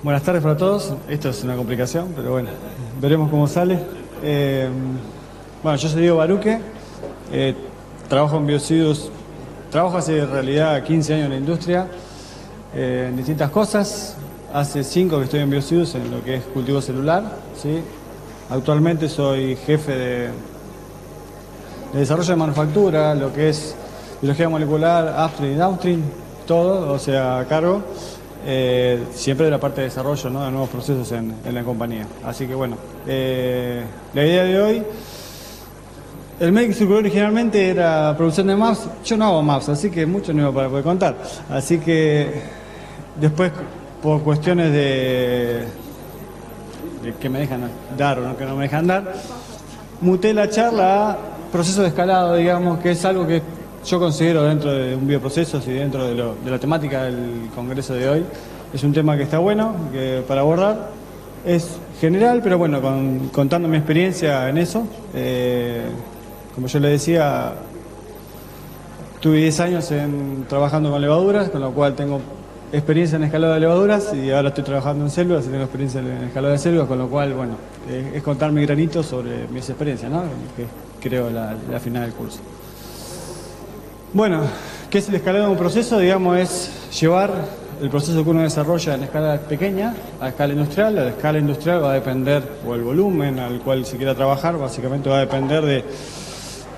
Buenas tardes para todos. Esto es una complicación, pero bueno, veremos cómo sale. Bueno, yo soy Diego Baruque, trabajo en biocidos, trabajo hace en realidad 15 años en la industria, en distintas cosas. Hace 5 que estoy en biocidos, en lo que es cultivo celular, ¿sí? Actualmente soy jefe de desarrollo de manufactura, lo que es biología molecular, upstream y downstream, todo, o sea, a cargo, siempre de la parte de desarrollo, ¿no?, de nuevos procesos en la compañía. Así que bueno, la idea de hoy, el Medic Circular originalmente era producción de maps. Yo no hago maps, así que mucho no iba para poder contar. Así que después, por cuestiones de que me dejan dar o no, que no me dejan dar, muté la charla a proceso de escalado, digamos, que es algo que yo considero dentro de un bioprocesos y dentro de la temática del congreso de hoy. Es un tema que está bueno para abordar. Es general, pero bueno, contando mi experiencia en eso. Como yo le decía, tuve 10 años trabajando con levaduras, con lo cual tengo experiencia en escalado de levaduras, y ahora estoy trabajando en células y tengo experiencia en escalado de células, con lo cual, bueno, es contar mi granito sobre mis experiencias, ¿no?, que creo la final del curso. Bueno, ¿qué es el escalado de un proceso? Digamos, es llevar el proceso que uno desarrolla en escala pequeña a escala industrial. La escala industrial va a depender, o el volumen al cual se quiera trabajar, básicamente va a depender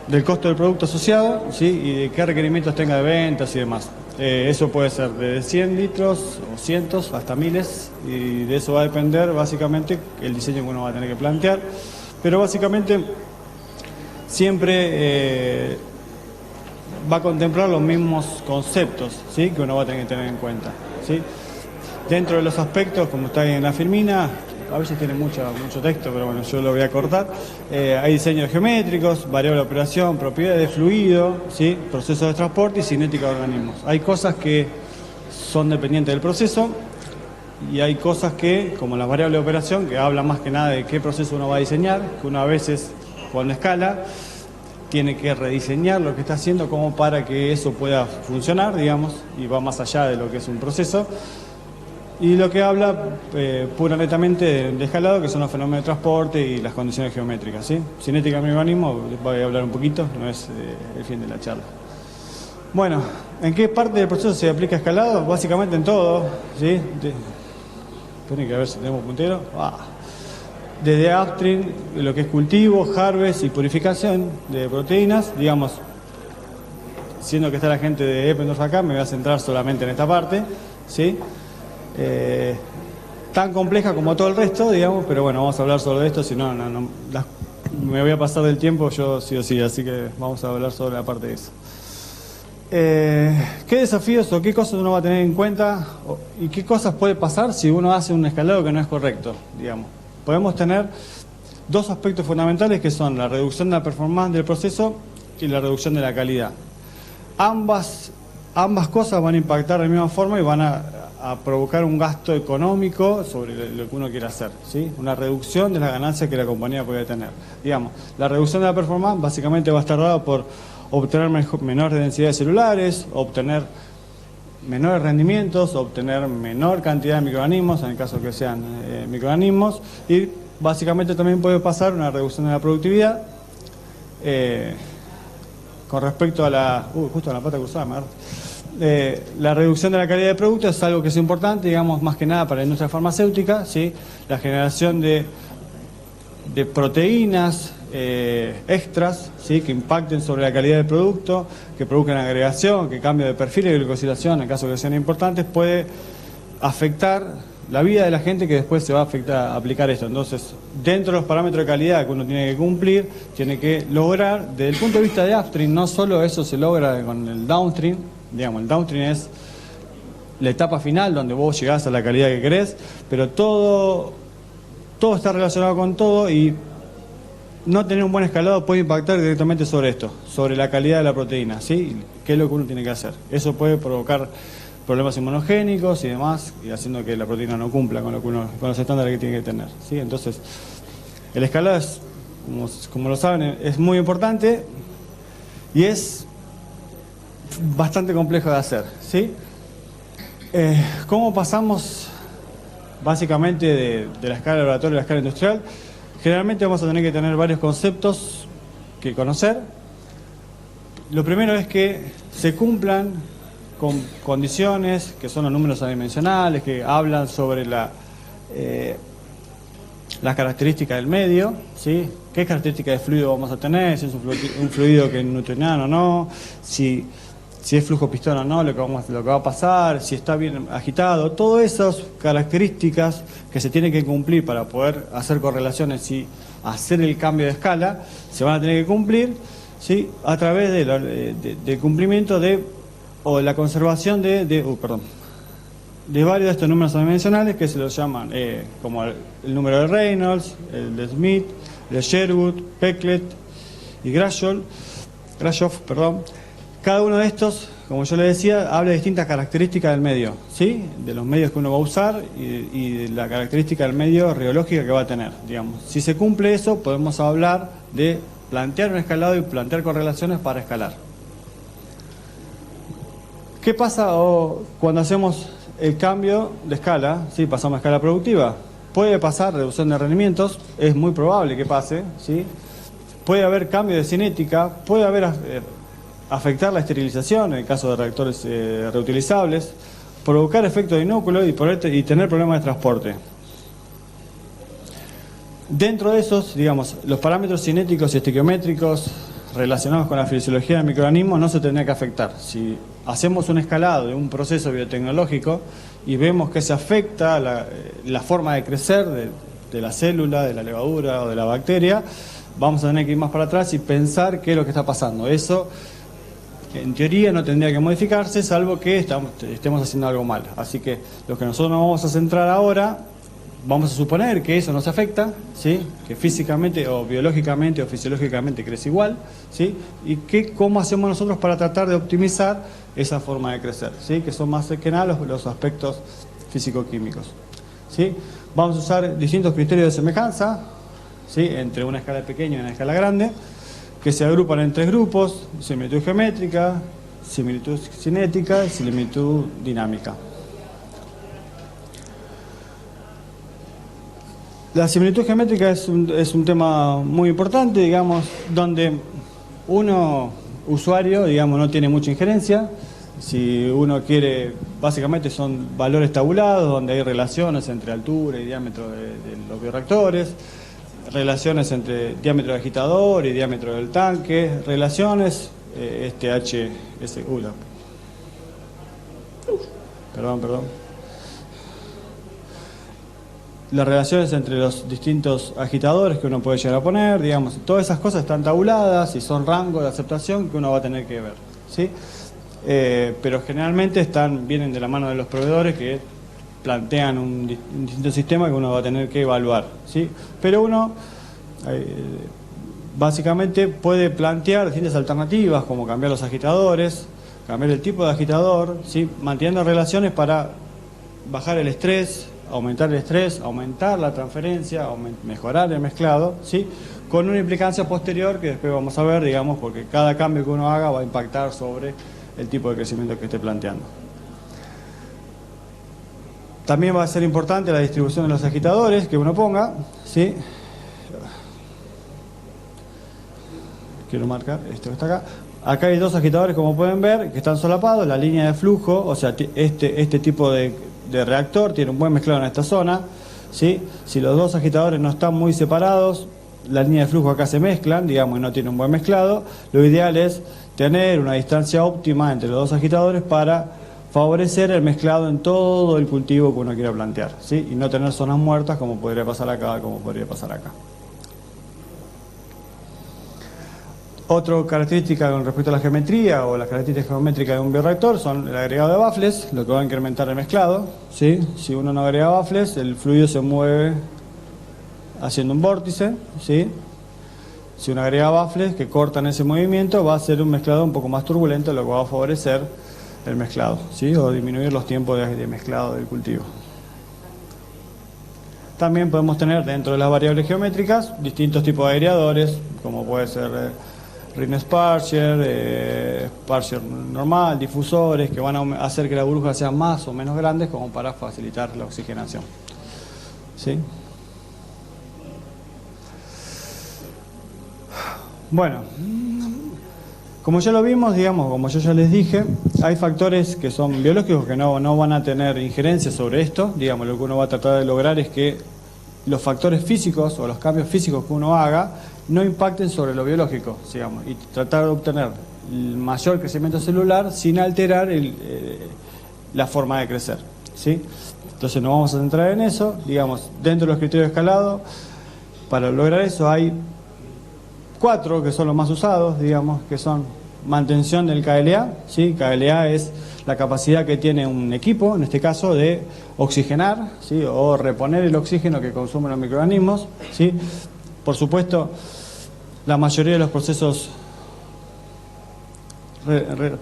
del costo del producto asociado, ¿sí?, y de qué requerimientos tenga de ventas y demás. Eso puede ser de 100 litros o cientos hasta miles, y de eso va a depender básicamente el diseño que uno va a tener que plantear. Pero básicamente siempre va a contemplar los mismos conceptos, ¿sí?, que uno va a tener que tener en cuenta, ¿sí? Dentro de los aspectos, como está ahí en la filmina, a veces tiene mucho texto, pero bueno, yo lo voy a cortar. Hay diseños geométricos, variable de operación, propiedades de fluido, ¿sí?, procesos de transporte y cinética de organismos. Hay cosas que son dependientes del proceso y hay cosas que, como la variable de operación, que habla más que nada de qué proceso uno va a diseñar, que uno a veces, cuando escala, tiene que rediseñar lo que está haciendo como para que eso pueda funcionar, digamos, y va más allá de lo que es un proceso. Y lo que habla pura netamente de escalado, que son los fenómenos de transporte y las condiciones geométricas, ¿sí? Cinética de organismo, voy a hablar un poquito, no es el fin de la charla. Bueno, ¿en qué parte del proceso se aplica escalado? Básicamente en todo, ¿sí? Tienen que ver si tenemos puntero. Desde upstream, lo que es cultivo, harvest y purificación de proteínas, digamos, siendo que está la gente de Eppendorf acá, me voy a centrar solamente en esta parte, ¿sí? Tan compleja como todo el resto, digamos, pero bueno, vamos a hablar sobre esto, si no, me voy a pasar del tiempo yo sí o sí, así que vamos a hablar sobre la parte de eso. ¿Qué desafíos o qué cosas uno va a tener en cuenta y qué cosas puede pasar si uno hace un escalado que no es correcto, digamos? Podemos tener dos aspectos fundamentales, que son la reducción de la performance del proceso y la reducción de la calidad. Ambas cosas van a impactar de la misma forma y van a provocar un gasto económico sobre lo que uno quiere hacer, ¿sí? Una reducción de las ganancias que la compañía puede tener. Digamos, la reducción de la performance básicamente va a estar dada por obtener menores densidades celulares, obtener menores rendimientos, obtener menor cantidad de microorganismos, en el caso que sean microorganismos, y básicamente también puede pasar una reducción de la productividad. Con respecto a justo a la pata cruzada, la reducción de la calidad de producto es algo que es importante, digamos, más que nada para la industria farmacéutica, ¿sí? La generación de proteínas extras, ¿sí?, que impacten sobre la calidad del producto, que produzcan agregación, que cambie de perfil de glicosilación, en caso que sean importantes, puede afectar la vida de la gente que después se va a aplicar esto. Entonces, dentro de los parámetros de calidad que uno tiene que cumplir, tiene que lograr, desde el punto de vista de upstream, no solo eso se logra con el downstream, digamos, el downstream es la etapa final donde vos llegás a la calidad que querés, pero todo está relacionado con todo, y no tener un buen escalado puede impactar directamente sobre esto, sobre la calidad de la proteína, ¿sí? ¿Qué es lo que uno tiene que hacer? Eso puede provocar problemas inmunogénicos y demás, y haciendo que la proteína no cumpla con los estándares que tiene que tener, ¿sí? Entonces, el escalado es, como lo saben, es muy importante y es bastante complejo de hacer, ¿sí? ¿Cómo pasamos básicamente de la escala laboratorio a la escala industrial? Generalmente vamos a tener que tener varios conceptos que conocer. Lo primero es que se cumplan con condiciones que son los números adimensionales, que hablan sobre las características del medio, ¿sí? ¿Qué características de fluido vamos a tener? Si es un fluido que es newtoniano o no, si es flujo pistón o no, lo que va a pasar, si está bien agitado. Todas esas características que se tienen que cumplir para poder hacer correlaciones y hacer el cambio de escala, se van a tener que cumplir, ¿sí? A través del cumplimiento o la conservación de varios de estos números adimensionales que se los llaman como el número de Reynolds, el de Smith, el de Sherwood, Peclet y Grashof. Cada uno de estos, como yo le decía, habla de distintas características del medio, ¿sí? De los medios que uno va a usar y de la característica del medio rheológica que va a tener, digamos. Si se cumple eso, podemos hablar de plantear un escalado y plantear correlaciones para escalar. ¿Qué pasa cuando hacemos el cambio de escala? ¿Sí? Pasamos a escala productiva. Puede pasar reducción de rendimientos, es muy probable que pase, ¿sí? Puede haber cambio de cinética, puede haber afectar la esterilización en el caso de reactores reutilizables, provocar efecto de inóculo y tener problemas de transporte. Dentro de esos, digamos, los parámetros cinéticos y estequiométricos relacionados con la fisiología del microorganismo no se tendría que afectar. Si hacemos un escalado de un proceso biotecnológico y vemos que se afecta la forma de crecer de la célula, de la levadura o de la bacteria, vamos a tener que ir más para atrás y pensar qué es lo que está pasando. Eso, en teoría, no tendría que modificarse, salvo que estemos haciendo algo mal. Así que lo que nosotros nos vamos a centrar ahora, vamos a suponer que eso no se afecta, ¿sí? Que físicamente o biológicamente o fisiológicamente crece igual, ¿sí? Y cómo hacemos nosotros para tratar de optimizar esa forma de crecer, ¿sí? Que son más que nada los aspectos físico-químicos, ¿sí? Vamos a usar distintos criterios de semejanza, ¿sí? Entre una escala pequeña y una escala grande, que se agrupan en tres grupos: similitud geométrica, similitud cinética y similitud dinámica. La similitud geométrica es un tema muy importante, digamos, donde usuario, digamos, no tiene mucha injerencia. Si uno quiere, básicamente son valores tabulados, donde hay relaciones entre altura y diámetro de los bioreactores, relaciones entre diámetro del agitador y diámetro del tanque, relaciones, las relaciones entre los distintos agitadores que uno puede llegar a poner, digamos, todas esas cosas están tabuladas y son rangos de aceptación que uno va a tener que ver, ¿sí? Pero generalmente vienen de la mano de los proveedores que plantean un distinto sistema que uno va a tener que evaluar, ¿sí? Pero uno básicamente puede plantear distintas alternativas, como cambiar los agitadores, cambiar el tipo de agitador, ¿sí? Manteniendo relaciones para bajar el estrés, aumentar la transferencia, mejorar el mezclado, ¿sí? Con una implicancia posterior que después vamos a ver, digamos, porque cada cambio que uno haga va a impactar sobre el tipo de crecimiento que esté planteando. También va a ser importante la distribución de los agitadores que uno ponga, ¿sí? Quiero marcar esto que está acá. Acá hay dos agitadores, como pueden ver, que están solapados. La línea de flujo, o sea, este tipo de reactor tiene un buen mezclado en esta zona, ¿sí? Si los dos agitadores no están muy separados, la línea de flujo acá se mezclan, digamos, y no tiene un buen mezclado. Lo ideal es tener una distancia óptima entre los dos agitadores para favorecer el mezclado en todo el cultivo que uno quiera plantear, ¿sí? Y no tener zonas muertas como podría pasar acá, como podría pasar acá. Otra característica con respecto a la geometría o las características geométricas de un bioreactor son el agregado de baffles, lo que va a incrementar el mezclado, ¿sí? Si uno no agrega baffles, el fluido se mueve haciendo un vórtice, ¿sí? Si uno agrega baffles que cortan ese movimiento, va a ser un mezclado un poco más turbulento, lo que va a favorecer el mezclado, ¿sí? O disminuir los tiempos de mezclado del cultivo. También podemos tener dentro de las variables geométricas distintos tipos de aireadores, como puede ser ring sparger, sparger normal, difusores que van a hacer que la burbuja sea más o menos grandes como para facilitar la oxigenación. ¿Sí? Bueno, como ya lo vimos, digamos, como yo ya les dije, hay factores que son biológicos que no van a tener injerencia sobre esto. Digamos, lo que uno va a tratar de lograr es que los factores físicos o los cambios físicos que uno haga no impacten sobre lo biológico, digamos, y tratar de obtener el mayor crecimiento celular sin alterar la forma de crecer, ¿sí? Entonces nos vamos a centrar en eso. Digamos, dentro de los criterios de escalado, para lograr eso hay 4 que son los más usados, digamos, que son mantención del KLA, ¿sí? KLA es la capacidad que tiene un equipo, en este caso, de oxigenar, ¿sí? O reponer el oxígeno que consumen los microorganismos, ¿sí? Por supuesto, la mayoría de los procesos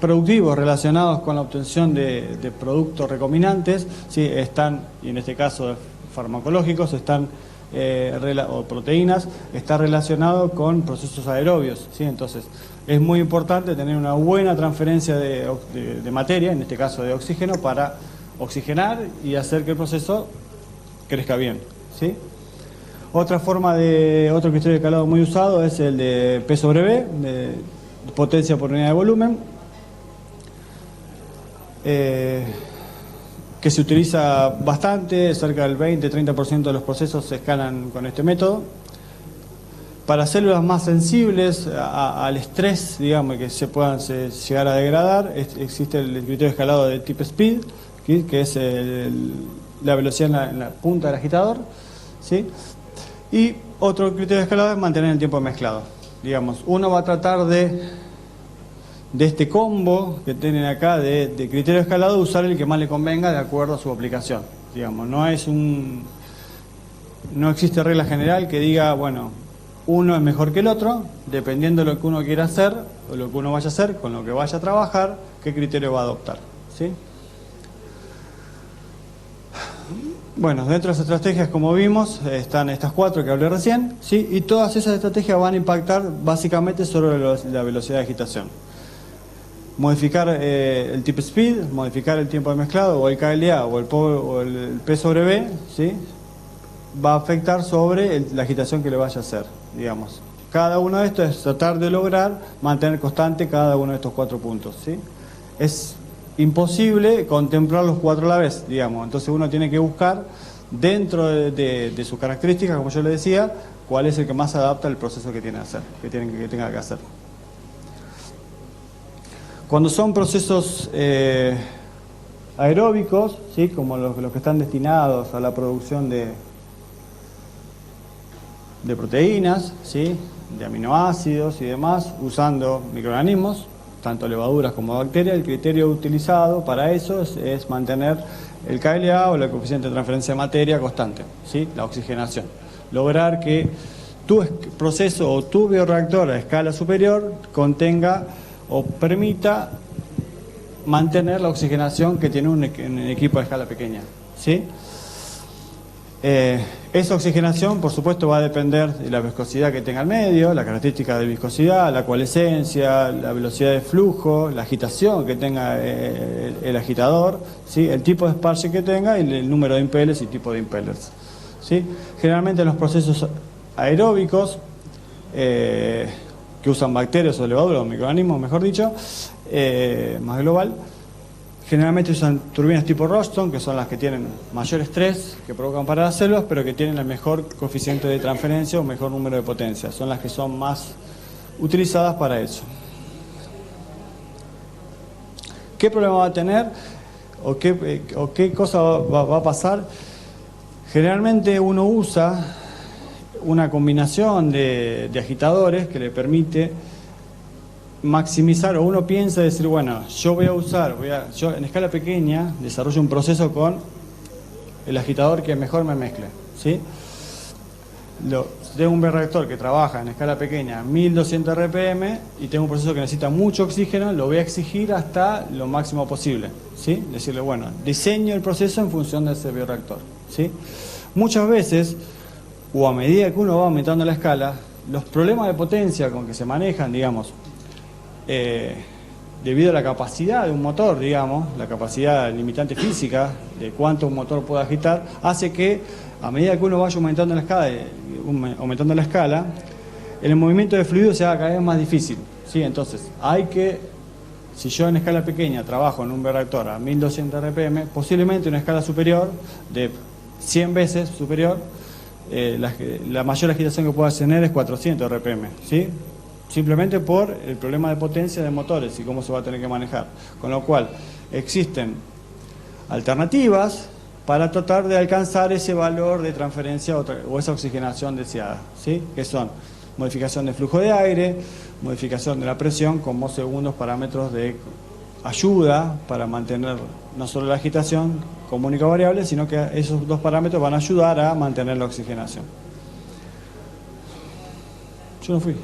productivos relacionados con la obtención de productos recombinantes, ¿sí? Están, y en este caso farmacológicos, están o proteínas, está relacionado con procesos aerobios, ¿sí? Entonces es muy importante tener una buena transferencia de materia, en este caso de oxígeno, para oxigenar y hacer que el proceso crezca bien, ¿sí? Otro criterio de escalado muy usado es el de P sobre B, de potencia por unidad de volumen, que se utiliza bastante, cerca del 20-30% de los procesos se escalan con este método. Para células más sensibles al estrés, digamos, que se puedan llegar a degradar, existe el criterio de escalado de tip speed, que es la velocidad en la punta del agitador, ¿sí? Y otro criterio de escalado es mantener el tiempo de mezclado. Digamos, uno va a tratar de este combo que tienen acá de criterio de escalado, usar el que más le convenga de acuerdo a su aplicación. Digamos, no existe regla general que diga, bueno, uno es mejor que el otro, dependiendo de lo que uno quiera hacer, o lo que uno vaya a hacer, con lo que vaya a trabajar, qué criterio va a adoptar, ¿sí? Bueno, dentro de las estrategias, como vimos, están estas 4 que hablé recién, ¿sí? Y todas esas estrategias van a impactar básicamente sobre la velocidad de agitación. Modificar el tip speed, modificar el tiempo de mezclado, o el KLA, o el P sobre B, ¿sí? Va a afectar sobre la agitación que le vaya a hacer, digamos. Cada uno de estos es tratar de lograr mantener constante cada uno de estos 4 puntos, ¿sí? Es imposible contemplar los 4 a la vez, digamos. Entonces uno tiene que buscar, dentro de sus características, como yo le decía, cuál es el que más se adapta al proceso que tiene que hacer, que tenga que hacer. Cuando son procesos aeróbicos, ¿sí? Como los que están destinados a la producción de proteínas, ¿sí? De aminoácidos y demás, usando microorganismos, tanto levaduras como bacterias, el criterio utilizado para eso es mantener el KLA o el coeficiente de transferencia de materia constante, ¿sí? La oxigenación. Lograr que tu proceso o tu bioreactor a escala superior contenga o permita mantener la oxigenación que tiene un equipo a escala pequeña, ¿sí? Esa oxigenación, por supuesto, va a depender de la viscosidad que tenga el medio, la característica de viscosidad, la coalescencia, la velocidad de flujo, la agitación que tenga el agitador, ¿sí? El tipo de sparge que tenga y el número de impellers y tipo de impellers, ¿sí? Generalmente en los procesos aeróbicos que usan bacterias o levaduras o microorganismos, mejor dicho, más global, generalmente usan turbinas tipo Royston, que son las que tienen mayor estrés, que provocan parar las células, pero que tienen el mejor coeficiente de transferencia o mejor número de potencia. Son las que son más utilizadas para eso. ¿Qué problema va a tener? ¿O qué cosa va a pasar? Generalmente uno usa una combinación de agitadores que le permite maximizar, o uno piensa decir, bueno, yo en escala pequeña desarrollo un proceso con el agitador que mejor me mezcle, ¿sí? Tengo un bioreactor que trabaja en escala pequeña 1200 RPM y tengo un proceso que necesita mucho oxígeno, lo voy a exigir hasta lo máximo posible, ¿sí? Decirle, bueno, diseño el proceso en función de ese bioreactor, ¿sí? Muchas veces, o a medida que uno va aumentando la escala, los problemas de potencia con que se manejan, digamos, debido a la capacidad de un motor, digamos, la capacidad limitante física de cuánto un motor puede agitar, hace que a medida que uno vaya aumentando la escala, el movimiento de fluido se haga cada vez más difícil, ¿sí? Entonces, si yo en escala pequeña trabajo en un bioreactor a 1200 RPM, posiblemente en una escala superior, de 100 veces superior, la mayor agitación que pueda tener es 400 RPM, ¿sí? Simplemente por el problema de potencia de motores y cómo se va a tener que manejar. Con lo cual, existen alternativas para tratar de alcanzar ese valor de transferencia o esa oxigenación deseada, ¿sí? Que son modificación de flujo de aire, modificación de la presión como segundos parámetros de ayuda para mantener no solo la agitación como única variable, sino que esos dos parámetros van a ayudar a mantener la oxigenación. Yo no fui.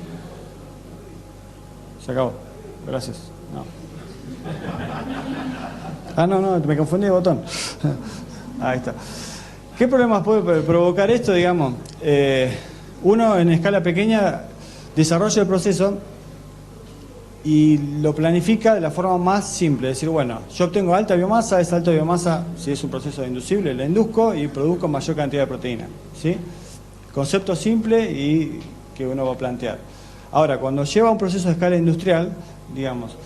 Se acabó. Gracias. No, me confundí de botón. Ahí está. ¿Qué problemas puede provocar esto, digamos? Uno en escala pequeña desarrolla el proceso y lo planifica de la forma más simple. Es decir, bueno, yo obtengo alta biomasa, esa alta biomasa, si es un proceso inducible, la induzco y produzco mayor cantidad de proteína, ¿sí? Concepto simple y que uno va a plantear. Ahora, cuando lleva un proceso de escala industrial, digamos,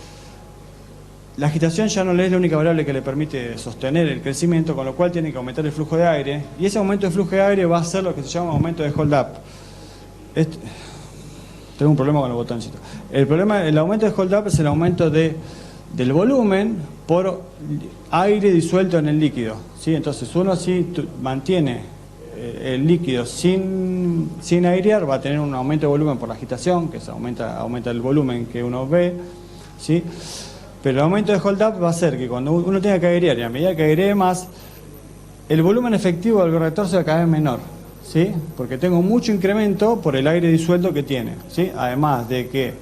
la agitación ya no es la única variable que le permite sostener el crecimiento, con lo cual tiene que aumentar el flujo de aire, y ese aumento de flujo de aire va a ser lo que se llama aumento de hold up. Tengo un problema con el botoncito. El aumento de hold up es el aumento del volumen por aire disuelto en el líquido, ¿sí? Entonces, uno si mantiene el líquido sin airear, va a tener un aumento de volumen por la agitación, que aumenta el volumen que uno ve, ¿sí? Pero el aumento de hold up va a ser que cuando uno tenga que airear, y a medida que airee más, el volumen efectivo del bioreactor se va a cada vez menor, ¿sí? Porque tengo mucho incremento por el aire disuelto que tiene, ¿sí? Además de que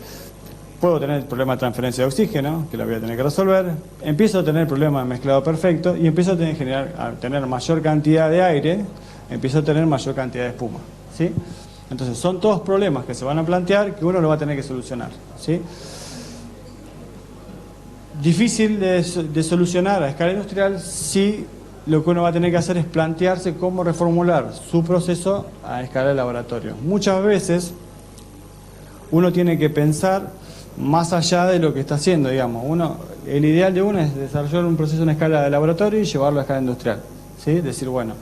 puedo tener problema de transferencia de oxígeno, que lo voy a tener que resolver, empiezo a tener problemas de mezclado perfecto y empiezo a tener mayor cantidad de aire, empiezo a tener mayor cantidad de espuma, ¿sí? Entonces son todos problemas que se van a plantear que uno lo va a tener que solucionar, ¿sí? Difícil de solucionar a escala industrial si lo que uno va a tener que hacer es plantearse cómo reformular su proceso a escala de laboratorio. Muchas veces uno tiene que pensar más allá de lo que está haciendo, digamos. El ideal de uno es desarrollar un proceso en escala de laboratorio y llevarlo a escala industrial, ¿sí? Decir, bueno,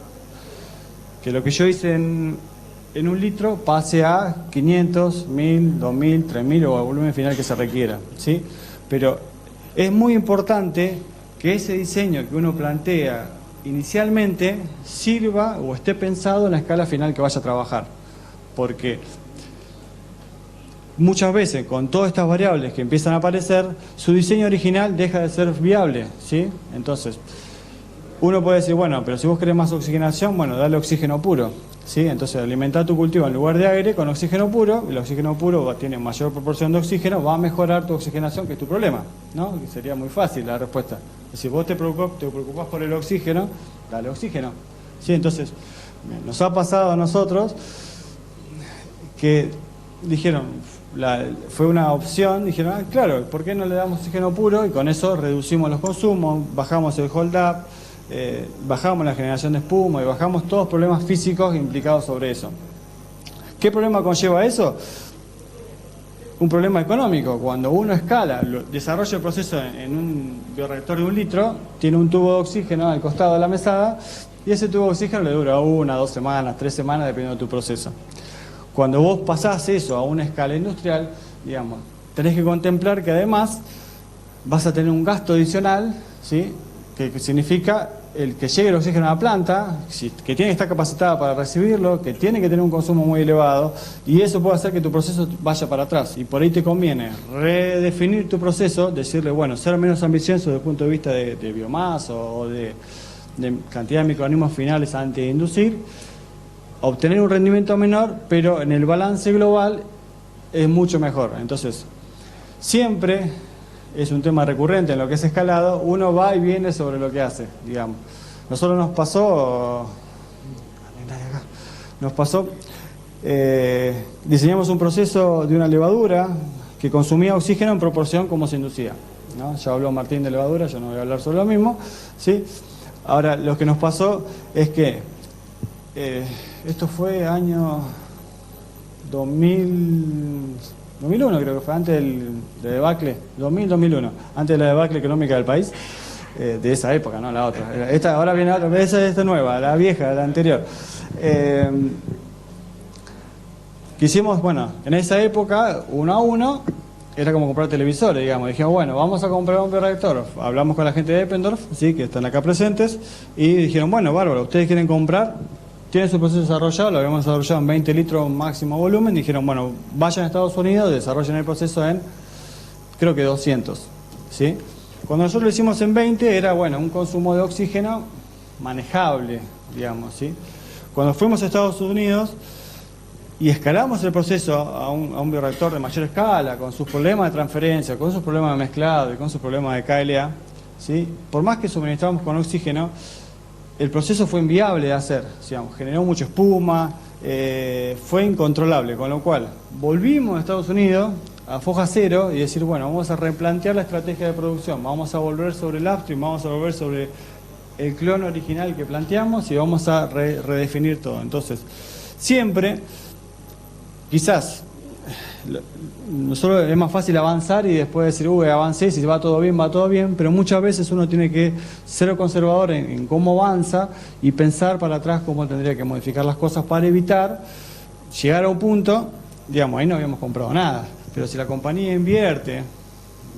que lo que yo hice en un litro pase a 500, 1000, 2000, 3000 o al volumen final que se requiera, ¿sí? Pero es muy importante que ese diseño que uno plantea inicialmente sirva o esté pensado en la escala final que vaya a trabajar, porque muchas veces con todas estas variables que empiezan a aparecer, su diseño original deja de ser viable, ¿sí? Entonces, uno puede decir, bueno, pero si vos querés más oxigenación, bueno, dale oxígeno puro, ¿sí? Entonces, alimentar tu cultivo en lugar de aire con oxígeno puro, y el oxígeno puro tiene mayor proporción de oxígeno, va a mejorar tu oxigenación, que es tu problema, ¿no? Que sería muy fácil la respuesta. Si vos te preocupás por el oxígeno, dale oxígeno, ¿sí? Entonces, nos ha pasado a nosotros que dijeron, fue una opción, dijeron, claro, ¿por qué no le damos oxígeno puro? Y con eso reducimos los consumos, bajamos el hold up, bajamos la generación de espuma y bajamos todos los problemas físicos implicados sobre eso. ¿Qué problema conlleva eso? Un problema económico. Cuando uno escala, desarrolla el proceso en un bioreactor de 1 litro, tiene un tubo de oxígeno al costado de la mesada y ese tubo de oxígeno le dura 1, 2 semanas, 3 semanas, dependiendo de tu proceso. Cuando vos pasás eso a una escala industrial, digamos, tenés que contemplar que además vas a tener un gasto adicional, ¿sí? Que significa el que llegue el oxígeno a la planta, que tiene que estar capacitada para recibirlo, que tiene que tener un consumo muy elevado, y eso puede hacer que tu proceso vaya para atrás. Y por ahí te conviene redefinir tu proceso, decirle, bueno, ser menos ambicioso desde el punto de vista de biomasa o de cantidad de microorganismos finales antes de inducir, obtener un rendimiento menor, pero en el balance global es mucho mejor. Entonces, siempre es un tema recurrente en lo que es escalado, uno va y viene sobre lo que hace, digamos. Nosotros diseñamos un proceso de una levadura que consumía oxígeno en proporción como se inducía, ¿no? Ya habló Martín de levadura, yo no voy a hablar sobre lo mismo, ¿sí? Ahora, lo que nos pasó es que esto fue año 2001, creo que fue, antes del debacle, 2001, antes de la debacle económica del país, de esa época, no la otra. Esta, ahora viene otra, esta nueva, la vieja, la anterior. Quisimos, bueno, en esa época, 1 a 1, era como comprar televisores, digamos. Dijimos, bueno, vamos a comprar un bioreactor. Hablamos con la gente de Eppendorf, ¿sí?, que están acá presentes, y dijeron, bueno, bárbaro, ustedes quieren comprar, tienen su proceso desarrollado, lo habíamos desarrollado en 20 litros máximo volumen, dijeron, bueno, vayan a Estados Unidos, desarrollen el proceso en, creo que 200, ¿sí? Cuando nosotros lo hicimos en 20, era, bueno, un consumo de oxígeno manejable, digamos, ¿sí? Cuando fuimos a Estados Unidos y escalamos el proceso a un bioreactor de mayor escala, con sus problemas de transferencia, con sus problemas de mezclado y con sus problemas de KLA, ¿sí?, por más que suministramos con oxígeno, el proceso fue inviable de hacer, digamos, generó mucha espuma, fue incontrolable, con lo cual volvimos a Estados Unidos a foja cero y decir, bueno, vamos a replantear la estrategia de producción, vamos a volver sobre el upstream, vamos a volver sobre el clon original que planteamos y vamos a redefinir todo. Entonces, siempre, quizás, nosotros es más fácil avanzar y después decir, avancé, si va todo bien, pero muchas veces uno tiene que ser conservador en cómo avanza y pensar para atrás cómo tendría que modificar las cosas para evitar llegar a un punto, digamos, ahí no habíamos comprado nada, pero si la compañía invierte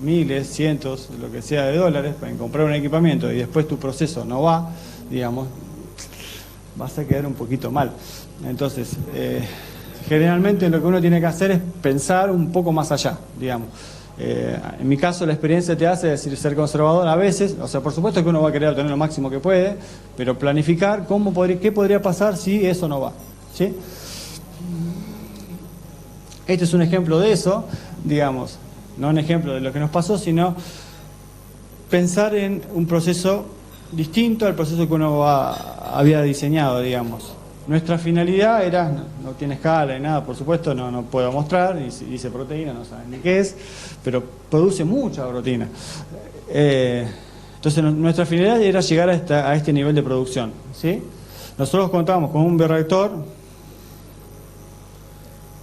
miles, cientos, lo que sea de dólares para comprar un equipamiento y después tu proceso no va, digamos, vas a quedar un poquito mal. Entonces, generalmente lo que uno tiene que hacer es pensar un poco más allá, digamos. En mi caso la experiencia te hace decir ser conservador a veces, o sea, por supuesto que uno va a querer obtener lo máximo que puede, pero planificar qué podría pasar si eso no va, ¿sí? Este es un ejemplo de eso, digamos, no un ejemplo de lo que nos pasó, sino pensar en un proceso distinto al proceso que uno había diseñado, digamos. Nuestra finalidad era, no tiene escala ni nada, por supuesto, no puedo mostrar, dice proteína, no saben ni qué es, pero produce mucha proteína. Entonces nuestra finalidad era llegar a este nivel de producción, ¿sí? Nosotros contábamos con un bioreactor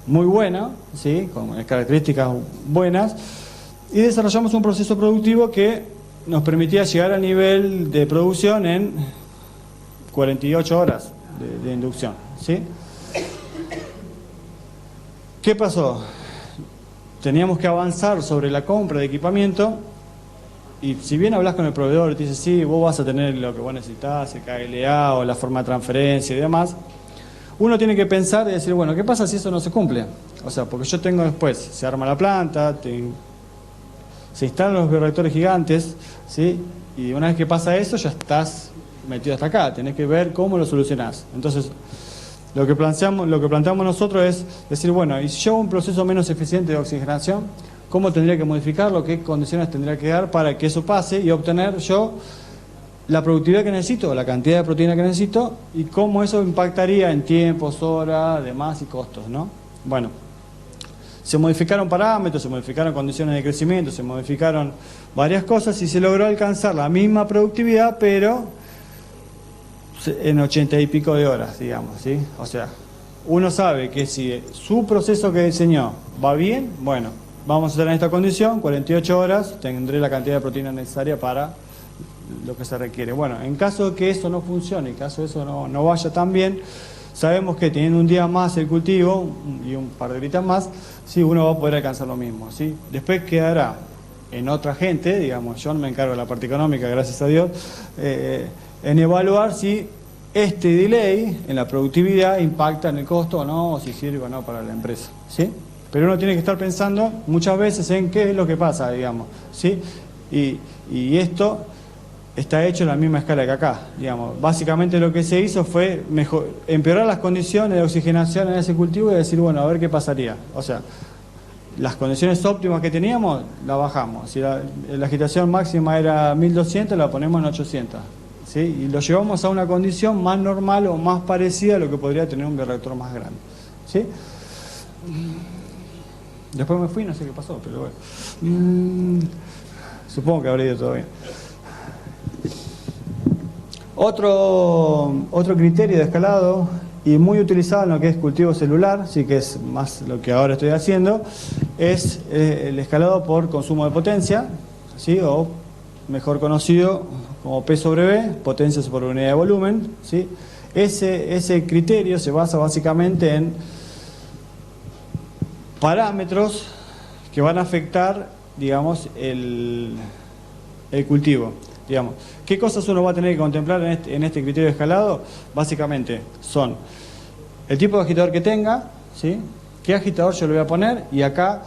muy bueno, ¿sí?, con características buenas, y desarrollamos un proceso productivo que nos permitía llegar al nivel de producción en 48 horas de inducción, ¿sí? ¿Qué pasó? Teníamos que avanzar sobre la compra de equipamiento y si bien hablas con el proveedor y te dice, sí, vos vas a tener lo que vos necesitas, el KLA o la forma de transferencia y demás, uno tiene que pensar y decir, bueno, ¿qué pasa si eso no se cumple? O sea, porque yo tengo después, se arma la planta, se instalan los bioreactores gigantes, ¿sí? Y una vez que pasa eso, ya estás metido hasta acá, tenés que ver cómo lo solucionás. Entonces, lo que planteamos nosotros es decir, bueno, y si yo hago un proceso menos eficiente de oxigenación, ¿cómo tendría que modificarlo? ¿Qué condiciones tendría que dar para que eso pase y obtener yo la productividad que necesito, la cantidad de proteína que necesito y cómo eso impactaría en tiempos, horas, demás y costos, ¿no? Bueno, se modificaron parámetros, se modificaron condiciones de crecimiento, se modificaron varias cosas y se logró alcanzar la misma productividad, pero en 80 y pico de horas, digamos, ¿sí? O sea, uno sabe que si su proceso que diseñó va bien, bueno, vamos a estar en esta condición, 48 horas, tendré la cantidad de proteína necesaria para lo que se requiere. Bueno, en caso de que eso no funcione, en caso de eso no vaya tan bien, sabemos que teniendo un día más el cultivo y un par de horitas más, sí, uno va a poder alcanzar lo mismo, ¿sí? Después quedará en otra gente, digamos, yo no me encargo de la parte económica, gracias a Dios, en evaluar si este delay en la productividad impacta en el costo o no, o si sirve o no para la empresa, ¿sí? Pero uno tiene que estar pensando muchas veces en qué es lo que pasa, digamos, ¿sí? Y esto está hecho en la misma escala que acá, digamos. Básicamente lo que se hizo fue empeorar las condiciones de oxigenación en ese cultivo y decir, bueno, a ver qué pasaría. O sea, las condiciones óptimas que teníamos, la bajamos. Si la agitación máxima era 1200, la ponemos en 800. ¿Sí? Y lo llevamos a una condición más normal o más parecida a lo que podría tener un bioreactor más grande. ¿Sí? Después me fui, no sé qué pasó, pero bueno. Supongo que habrá ido todo bien. Otro criterio de escalado, y muy utilizado en lo que es cultivo celular, sí que es más lo que ahora estoy haciendo, es el escalado por consumo de potencia, ¿sí? O mejor conocido como P sobre V, potencia por unidad de volumen, ¿sí? Ese criterio se basa básicamente en parámetros que van a afectar, digamos, el cultivo. Digamos, ¿qué cosas uno va a tener que contemplar en este criterio de escalado? Básicamente son el tipo de agitador que tenga, ¿sí? ¿Qué agitador yo le voy a poner? Y acá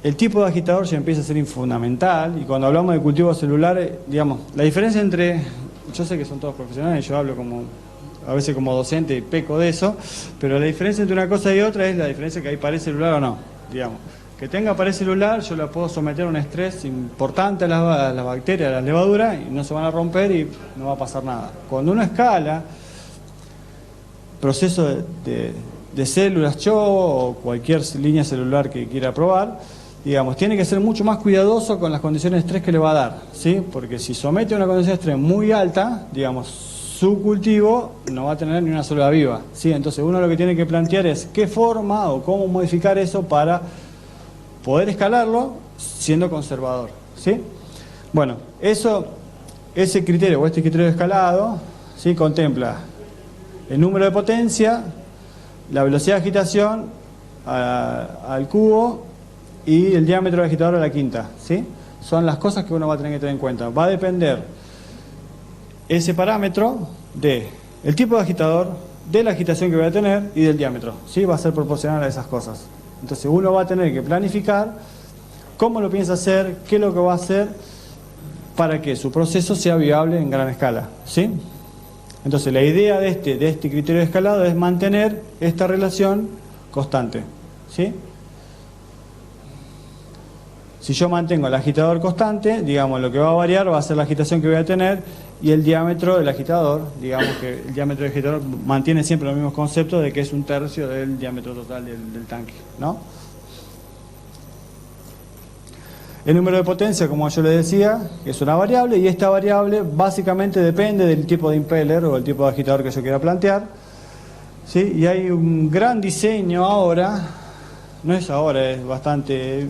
el tipo de agitador ya empieza a ser fundamental. Y cuando hablamos de cultivos celulares, digamos, la diferencia entre, yo sé que son todos profesionales, yo hablo como a veces como docente y peco de eso, pero la diferencia entre una cosa y otra es la diferencia que hay pared celular o no, digamos. Que tenga pared celular, yo la puedo someter a un estrés importante a las bacterias, a las levaduras, y no se van a romper y no va a pasar nada. Cuando uno escala proceso de células CHO o cualquier línea celular que quiera probar, digamos, tiene que ser mucho más cuidadoso con las condiciones de estrés que le va a dar, ¿sí? Porque si somete a una condición de estrés muy alta, digamos, su cultivo no va a tener ni una célula viva, ¿sí? Entonces uno lo que tiene que plantear es qué forma o cómo modificar eso para poder escalarlo siendo conservador, ¿sí? Bueno, ese criterio o este criterio de escalado, ¿sí? Contempla el número de potencia, la velocidad de agitación al cubo y el diámetro del agitador a la quinta, ¿sí? Son las cosas que uno va a tener que tener en cuenta. Va a depender ese parámetro del tipo de agitador, de la agitación que voy a tener y del diámetro, ¿sí? Va a ser proporcional a esas cosas. Entonces uno va a tener que planificar cómo lo piensa hacer, qué es lo que va a hacer para que su proceso sea viable en gran escala, ¿sí? Entonces la idea de este criterio de escalado es mantener esta relación constante, ¿sí? Si yo mantengo el agitador constante, digamos, lo que va a variar va a ser la agitación que voy a tener y el diámetro del agitador, digamos que el diámetro del agitador mantiene siempre los mismos conceptos de que es 1/3 del diámetro total del tanque, ¿no? El número de potencia, como yo les decía, es una variable y esta variable básicamente depende del tipo de impeller o el tipo de agitador que yo quiera plantear, ¿sí? Y hay un gran diseño ahora, no es ahora, es bastante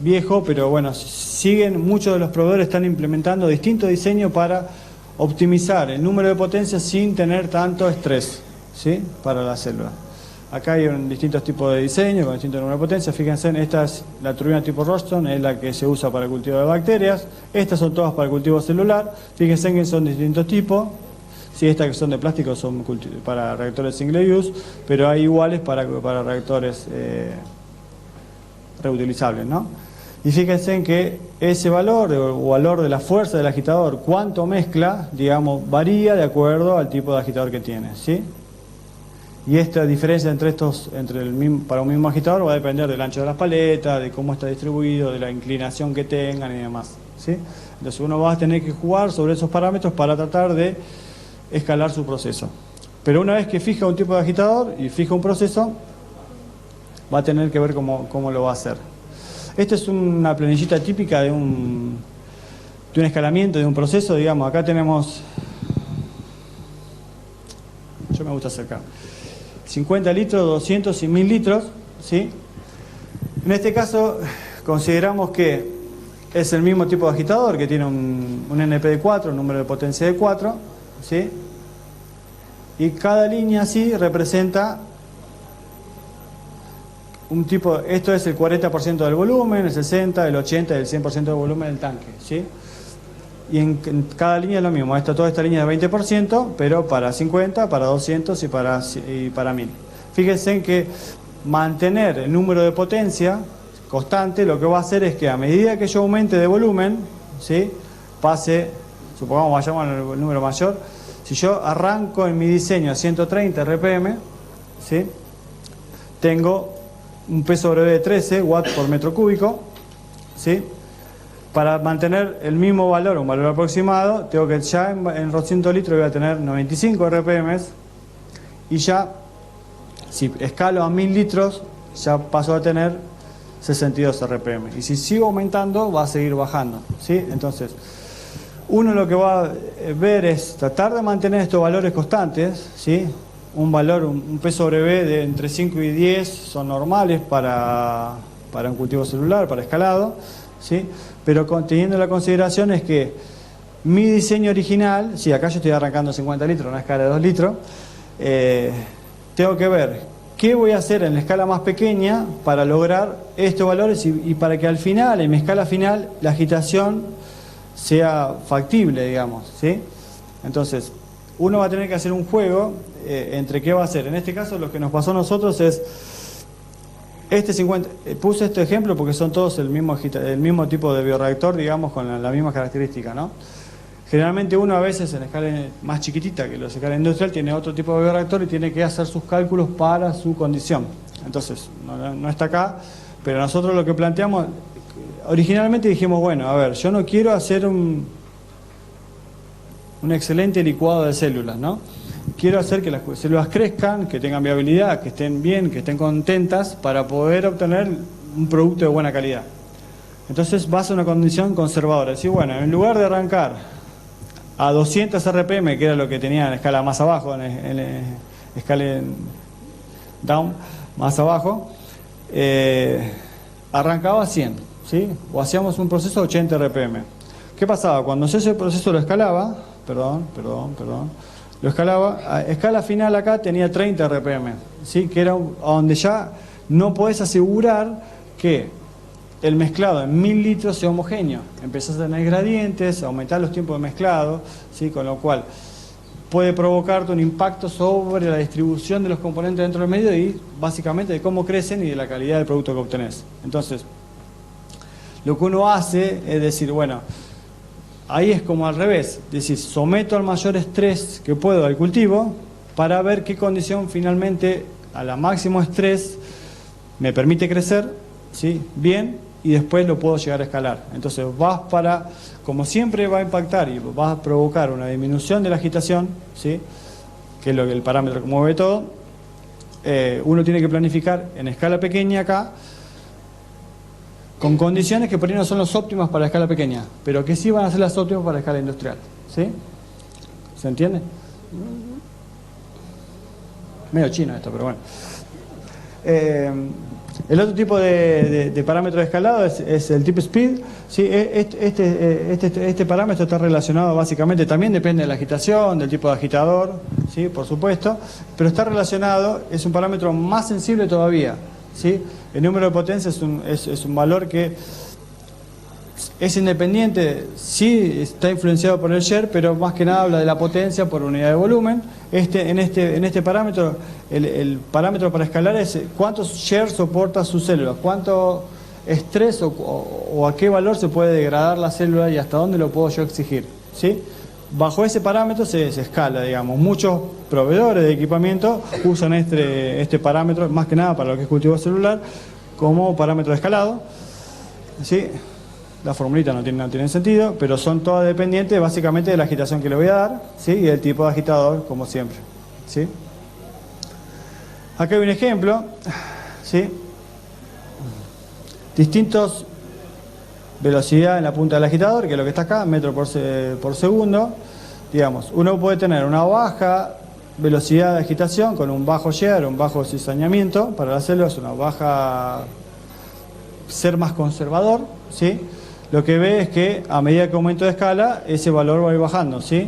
viejo, pero bueno, muchos de los proveedores están implementando distintos diseños para optimizar el número de potencia sin tener tanto estrés, ¿sí? Para la célula. Acá hay distintos tipos de diseño con distintos números de potencia. Fíjense, esta es la turbina tipo Royston, es la que se usa para el cultivo de bacterias. Estas son todas para el cultivo celular. Fíjense que son distintos tipos. Sí, estas que son de plástico son para reactores single use, pero hay iguales para reactores reutilizables, ¿no? Y fíjense en que ese valor o valor de la fuerza del agitador, cuánto mezcla, digamos, varía de acuerdo al tipo de agitador que tiene, ¿sí? Y esta diferencia para un mismo agitador va a depender del ancho de las paletas, de cómo está distribuido, de la inclinación que tengan y demás, ¿sí? Entonces uno va a tener que jugar sobre esos parámetros para tratar de escalar su proceso. Pero una vez que fija un tipo de agitador y fija un proceso, va a tener que ver cómo lo va a hacer. Esta es una planillita típica de un escalamiento, de un proceso, digamos. Acá tenemos, yo me gusta acercar, 50 litros, 200 y 1000 litros, ¿sí? En este caso consideramos que es el mismo tipo de agitador, que tiene un NP de 4, un número de potencia de 4, ¿sí? Y cada línea así representa un tipo, esto es el 40% del volumen, el 60%, el 80% y el 100% del volumen del tanque, ¿sí? Y en cada línea es lo mismo, toda esta línea es de 20%, pero para 50, para 200 y para 1000. Fíjense en que mantener el número de potencia constante lo que va a hacer es que a medida que yo aumente de volumen, ¿sí? Pase, supongamos vayamos al número mayor, si yo arranco en mi diseño a 130 RPM, ¿sí? Tengo un P sobre V de 13 watts por metro cúbico, ¿sí? Para mantener el mismo valor, un valor aproximado, tengo que ya en 200 litros voy a tener 95 RPM y ya, si escalo a 1000 litros, ya paso a tener 62 RPM. Y si sigo aumentando, va a seguir bajando, ¿sí? Entonces, uno lo que va a ver es tratar de mantener estos valores constantes, ¿sí? Un valor, un P sobre B de entre 5 y 10 son normales para un cultivo celular, para escalado, ¿sí? Pero teniendo la consideración es que mi diseño original, si acá yo estoy arrancando 50 litros, una escala de 2 litros, tengo que ver qué voy a hacer en la escala más pequeña para lograr estos valores y para que al final, en mi escala final, la agitación sea factible, digamos, ¿sí? Entonces, uno va a tener que hacer un juego entre qué va a hacer. En este caso, lo que nos pasó a nosotros es este 50, puse este ejemplo porque son todos el mismo tipo de bioreactor, digamos, con la misma característica, ¿no? Generalmente uno a veces en escala más chiquitita que la escala industrial tiene otro tipo de bioreactor y tiene que hacer sus cálculos para su condición. Entonces, no está acá, pero nosotros lo que planteamos, originalmente dijimos, bueno, a ver, yo no quiero hacer un excelente licuado de células, ¿no? Quiero hacer que las células crezcan, que tengan viabilidad, que estén bien, que estén contentas para poder obtener un producto de buena calidad. Entonces vas a una condición conservadora. Es decir, bueno, en lugar de arrancar a 200 RPM, que era lo que tenía en escala más abajo, en escala down, más abajo, arrancaba a 100, ¿sí? O hacíamos un proceso a 80 RPM. ¿Qué pasaba? Cuando ese proceso lo escalaba, lo escalaba, a escala final acá tenía 30 RPM, ¿sí? Que era donde ya no podés asegurar que el mezclado en 1000 litros sea homogéneo. Empezás a tener gradientes, aumentar los tiempos de mezclado, ¿sí? Con lo cual puede provocarte un impacto sobre la distribución de los componentes dentro del medio y básicamente de cómo crecen y de la calidad del producto que obtenés. Entonces, lo que uno hace es decir, bueno, ahí es como al revés, es decir, someto al mayor estrés que puedo al cultivo para ver qué condición finalmente a la máximo estrés me permite crecer, ¿sí? Bien, y después lo puedo llegar a escalar. Entonces vas para, como siempre va a impactar y va a provocar una disminución de la agitación, ¿sí? Que es lo que el parámetro que mueve todo, uno tiene que planificar en escala pequeña acá, con condiciones que por ahí no son las óptimas para la escala pequeña, pero que sí van a ser las óptimas para la escala industrial, ¿sí? ¿Se entiende? Medio chino esto, pero bueno. El otro tipo de parámetro de escalado es el tip speed, ¿sí? Este parámetro está relacionado básicamente, también depende de la agitación, del tipo de agitador, ¿sí? Por supuesto, pero está relacionado, es un parámetro más sensible todavía, ¿sí? El número de potencia es un valor que es independiente, sí está influenciado por el share, pero más que nada habla de la potencia por unidad de volumen. En este parámetro, el parámetro para escalar es cuántos share soporta su célula, cuánto estrés o a qué valor se puede degradar la célula y hasta dónde lo puedo yo exigir, ¿sí? Bajo ese parámetro se escala, digamos. Muchos proveedores de equipamiento usan este parámetro, más que nada para lo que es cultivo celular, como parámetro de escalado, ¿sí? La formulita no tiene sentido, pero son todas dependientes básicamente de la agitación que le voy a dar, ¿sí? Y del tipo de agitador, como siempre, ¿sí? Acá hay un ejemplo, ¿sí? Distintos velocidad en la punta del agitador, que es lo que está acá, metro por segundo. Digamos, uno puede tener una baja velocidad de agitación con un bajo shear, un bajo cizañamiento para las células, una baja, ser más conservador, ¿sí? Lo que ve es que a medida que aumento de escala, ese valor va a ir bajando, ¿sí?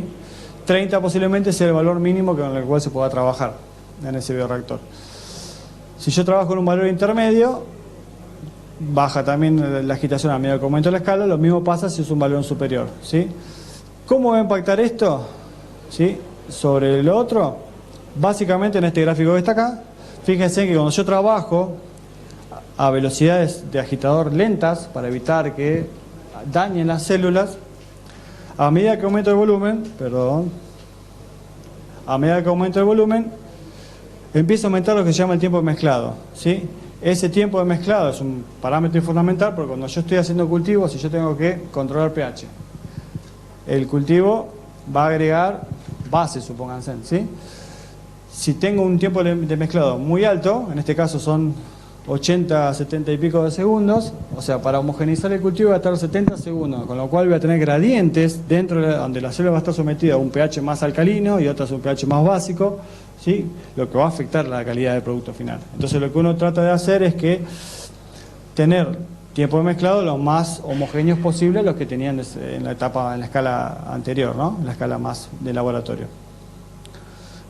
30 posiblemente sea el valor mínimo con el cual se pueda trabajar en ese bioreactor. Si yo trabajo en un valor intermedio, baja también la agitación a medida que aumento la escala. Lo mismo pasa si es un valor superior, ¿sí? ¿Cómo va a impactar esto? ¿Sí? Sobre lo otro, básicamente en este gráfico que está acá, fíjense que cuando yo trabajo a velocidades de agitador lentas para evitar que dañen las células, a medida que aumento el volumen, empieza a aumentar lo que se llama el tiempo de mezclado, ¿sí? Ese tiempo de mezclado es un parámetro fundamental porque cuando yo estoy haciendo cultivo, si yo tengo que controlar pH, el cultivo va a agregar bases, supónganse, ¿sí? Si tengo un tiempo de mezclado muy alto, en este caso son 80, 70 y pico de segundos, o sea, para homogeneizar el cultivo va a estar 70 segundos, con lo cual voy a tener gradientes dentro donde la célula va a estar sometida a un pH más alcalino y otra a un pH más básico, ¿sí? Lo que va a afectar la calidad del producto final. Entonces lo que uno trata de hacer es que tener tiempo de mezclado lo más homogéneos posible los que tenían en la etapa, en la escala anterior, ¿no? En la escala más de laboratorio.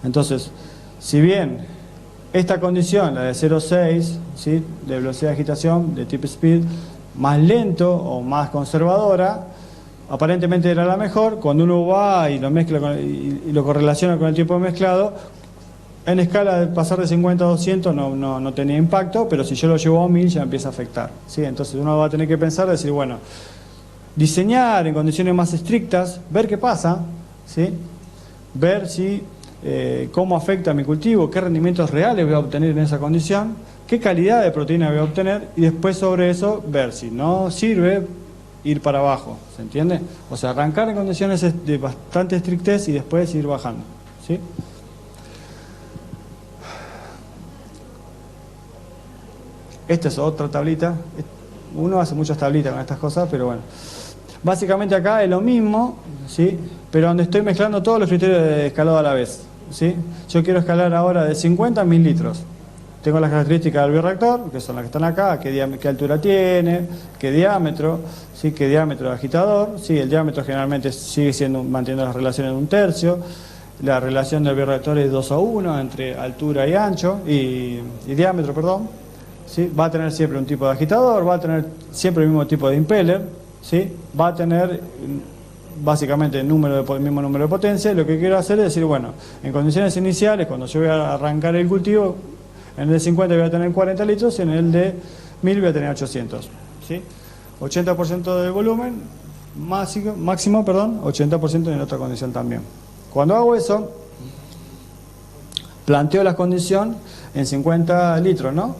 Entonces, si bien esta condición, la de 0,6, ¿sí? De velocidad de agitación, de tip speed, más lento o más conservadora, aparentemente era la mejor. Cuando uno va y lo mezcla y lo correlaciona con el tiempo de mezclado, en escala de pasar de 50 a 200 no tenía impacto, pero si yo lo llevo a 1000 ya empieza a afectar, ¿sí? Entonces uno va a tener que pensar, decir, bueno, diseñar en condiciones más estrictas, ver qué pasa, ¿sí? Ver si cómo afecta a mi cultivo, qué rendimientos reales voy a obtener en esa condición, qué calidad de proteína voy a obtener y después sobre eso ver si no sirve ir para abajo, ¿se entiende? O sea, arrancar en condiciones de bastante estrictez y después ir bajando, ¿sí? Esta es otra tablita. Uno hace muchas tablitas con estas cosas, pero bueno. Básicamente acá es lo mismo, ¿sí? Pero donde estoy mezclando todos los criterios de escalado a la vez, ¿sí? Yo quiero escalar ahora de 50 a 1000 litros. Tengo las características del bioreactor, que son las que están acá, qué altura tiene, qué diámetro, ¿sí? Qué diámetro de agitador, ¿sí? El diámetro generalmente sigue siendo, manteniendo las relaciones de 1/3. La relación del bioreactor es 2:1 entre altura y ancho, y diámetro, perdón. ¿Sí? Va a tener siempre un tipo de agitador, va a tener siempre el mismo tipo de impeller, ¿sí? Va a tener básicamente el mismo número de potencia. Y lo que quiero hacer es decir, bueno, en condiciones iniciales, cuando yo voy a arrancar el cultivo, en el de 50 voy a tener 40 litros y en el de 1000 voy a tener 800, ¿sí? 80% del volumen, máximo, 80% en otra condición también. Cuando hago eso, planteo la condición en 50 litros, ¿no?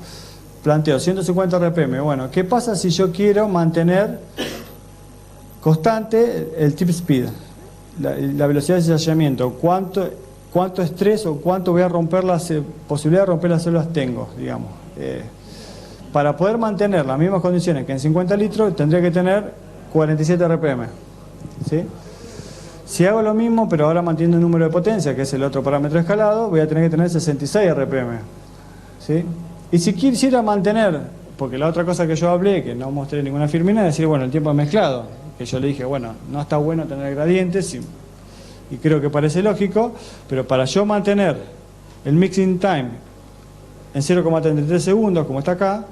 Planteo 150 RPM. Bueno, ¿qué pasa si yo quiero mantener constante el tip speed? La velocidad de cizallamiento. ¿Cuánto estrés o cuánto voy a romper posibilidad de romper las células tengo, digamos? Para poder mantener las mismas condiciones que en 50 litros, tendría que tener 47 RPM, ¿sí? Si hago lo mismo, pero ahora manteniendo el número de potencia, que es el otro parámetro escalado, voy a tener que tener 66 RPM, ¿sí? Y si quisiera mantener, porque la otra cosa que yo hablé, que no mostré ninguna firmina, es decir, bueno, el tiempo de mezclado, que yo le dije, bueno, no está bueno tener gradientes, y creo que parece lógico, pero para yo mantener el mixing time en 0,33 segundos, como está acá,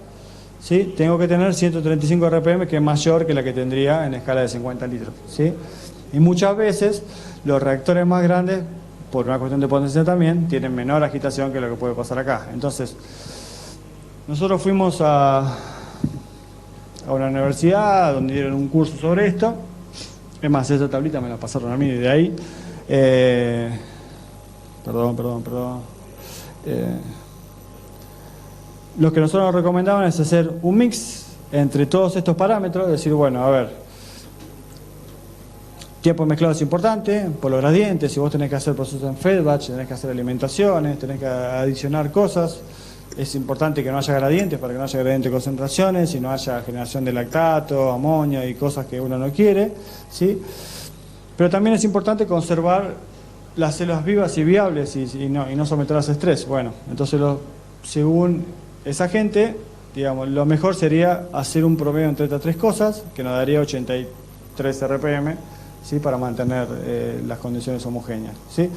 ¿sí? Tengo que tener 135 RPM, que es mayor que la que tendría en escala de 50 litros, ¿sí? Y muchas veces los reactores más grandes, por una cuestión de potencia también, tienen menor agitación que lo que puede pasar acá. Entonces, nosotros fuimos a una universidad donde dieron un curso sobre esto. Es más, esa tablita me la pasaron a mí de ahí. Perdón. Lo que nosotros nos recomendaban es hacer un mix entre todos estos parámetros, decir, bueno, a ver, tiempo de mezclado es importante, por los gradientes, si vos tenés que hacer procesos en feedback, tenés que hacer alimentaciones, tenés que adicionar cosas. Es importante que no haya gradientes para que no haya gradientes de concentraciones y no haya generación de lactato, amonio y cosas que uno no quiere, ¿sí? Pero también es importante conservar las células vivas y viables y no someterlas a estrés. Bueno, entonces según esa gente, digamos, lo mejor sería hacer un promedio entre estas tres cosas, que nos daría 83 RPM, ¿sí? Para mantener las condiciones homogéneas, ¿sí?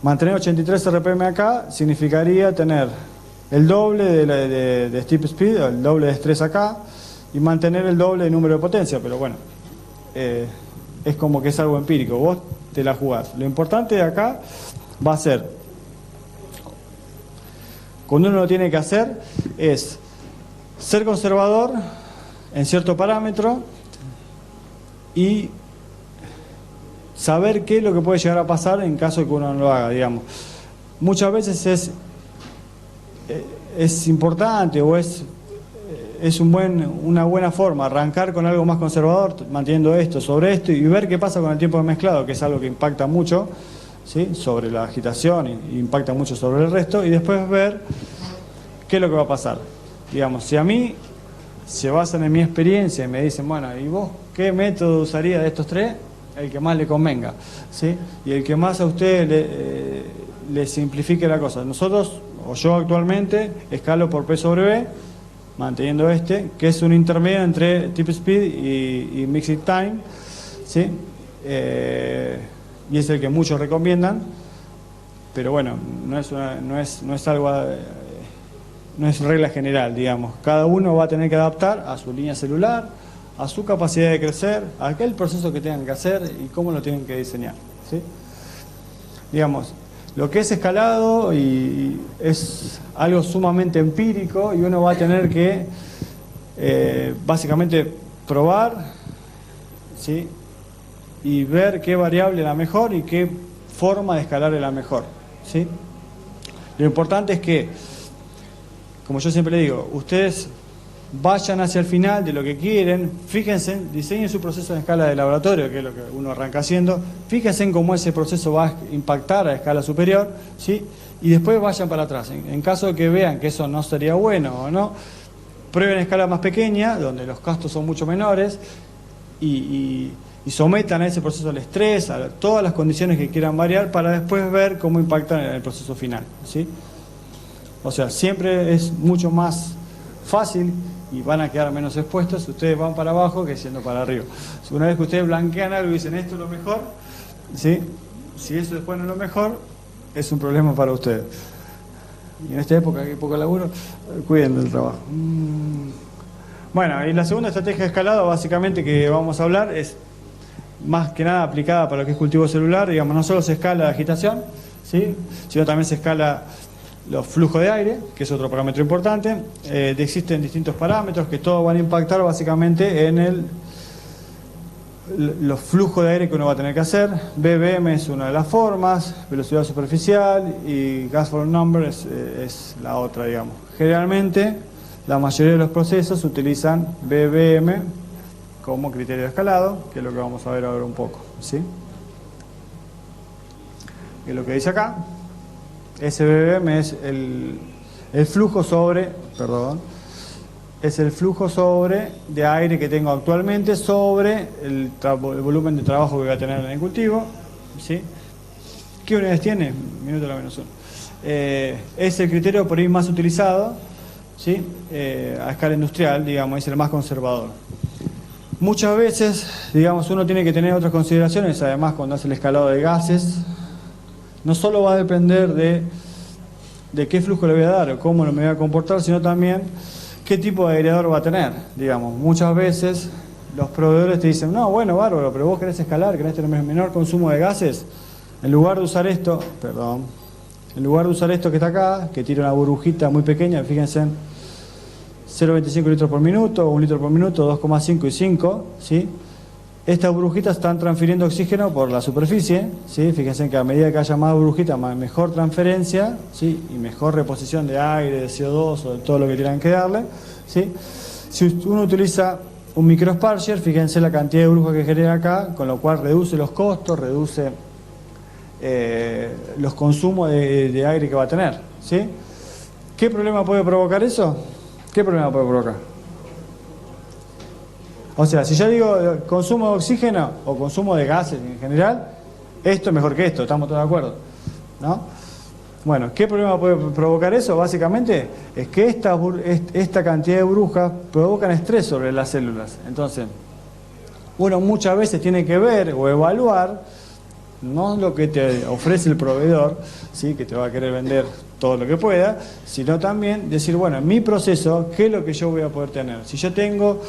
Mantener 83 RPM acá significaría tener el doble de steep speed, el doble de estrés acá, y mantener el doble de número de potencia, pero bueno, es como que es algo empírico, vos te la jugás. Lo importante de acá va a ser, cuando uno lo tiene que hacer, es ser conservador en cierto parámetro y saber qué es lo que puede llegar a pasar en caso de que uno no lo haga, digamos. Muchas veces es importante o es una buena forma arrancar con algo más conservador, manteniendo esto sobre esto y ver qué pasa con el tiempo de mezclado, que es algo que impacta mucho, ¿sí? Sobre la agitación y impacta mucho sobre el resto, y después ver qué es lo que va a pasar. Digamos, si a mí se basan en mi experiencia y me dicen, bueno, ¿y vos qué método usaría de estos tres? El que más le convenga, ¿sí? Y el que más a usted le simplifique la cosa. Nosotros, o yo actualmente, escalo por P sobre B, manteniendo que es un intermedio entre tip speed y mixed time, ¿sí? Y es el que muchos recomiendan, pero bueno, no es algo, no es regla general, digamos. Cada uno va a tener que adaptar a su línea celular, a su capacidad de crecer, a aquel proceso que tengan que hacer y cómo lo tienen que diseñar, ¿sí? Digamos, lo que es escalado y es algo sumamente empírico y uno va a tener que básicamente probar, ¿sí? Y ver qué variable es la mejor y qué forma de escalar es la mejor, ¿sí? Lo importante es que, como yo siempre digo, ustedes vayan hacia el final de lo que quieren, fíjense, diseñen su proceso en escala de laboratorio, que es lo que uno arranca haciendo, fíjense en cómo ese proceso va a impactar a escala superior, ¿sí? Y después vayan para atrás. En caso de que vean que eso no sería bueno o no, prueben a escala más pequeña, donde los gastos son mucho menores, y sometan a ese proceso al estrés, a todas las condiciones que quieran variar, para después ver cómo impactan en el proceso final, ¿sí? O sea, siempre es mucho más fácil y van a quedar menos expuestos si ustedes van para abajo que siendo para arriba. Una vez que ustedes blanquean algo y dicen esto es lo mejor, ¿sí? Si eso después no es lo mejor, es un problema para ustedes. Y en esta época que hay poco laburo, cuiden del trabajo. Bueno, y la segunda estrategia de escalado básicamente que vamos a hablar es más que nada aplicada para lo que es cultivo celular. Digamos, no solo se escala la agitación, ¿sí? Sino también se escala los flujos de aire, que es otro parámetro importante. Existen distintos parámetros que todos van a impactar básicamente en los flujos de aire que uno va a tener que hacer. BBM es una de las formas, velocidad superficial, y gas volume number es la otra, digamos. Generalmente, la mayoría de los procesos utilizan BBM como criterio de escalado, que es lo que vamos a ver ahora un poco, ¿sí? Que es lo que dice acá. SBBM es el flujo sobre, es el flujo de aire que tengo actualmente sobre el volumen de trabajo que voy a tener en el cultivo, ¿sí? ¿Qué unidades tiene? Minuto a la menos 1. Es el criterio por ahí más utilizado, ¿sí? A escala industrial, digamos, es el más conservador. Muchas veces, digamos, uno tiene que tener otras consideraciones, además cuando hace el escalado de gases. No solo va a depender de qué flujo le voy a dar o cómo me voy a comportar, sino también qué tipo de aireador va a tener. Digamos, muchas veces los proveedores te dicen, no, bueno, bárbaro, pero vos querés escalar, querés tener menor consumo de gases. En lugar de usar esto, que está acá, que tira una burbujita muy pequeña, fíjense en 0,25 litros por minuto, 1 litro por minuto, 2,5 y 5, ¿sí? Estas burbujitas están transfiriendo oxígeno por la superficie, ¿sí? Fíjense que a medida que haya más burbujitas, mejor transferencia, ¿sí? Y mejor reposición de aire, de CO2 o de todo lo que tengan que darle, ¿sí? Si uno utiliza un microsparger, fíjense la cantidad de burbujas que genera acá, con lo cual reduce los costos, reduce los consumos de aire que va a tener, ¿sí? ¿Qué problema puede provocar eso? ¿Qué problema puede provocar? O sea, si yo digo consumo de oxígeno o consumo de gases en general, esto es mejor que esto, estamos todos de acuerdo, ¿no? Bueno, ¿qué problema puede provocar eso? Básicamente es que esta cantidad de burbujas provocan estrés sobre las células. Entonces, uno muchas veces tiene que ver o evaluar no lo que te ofrece el proveedor, ¿sí? Que te va a querer vender todo lo que pueda, sino también decir, bueno, en mi proceso, ¿qué es lo que yo voy a poder tener? Si yo tengo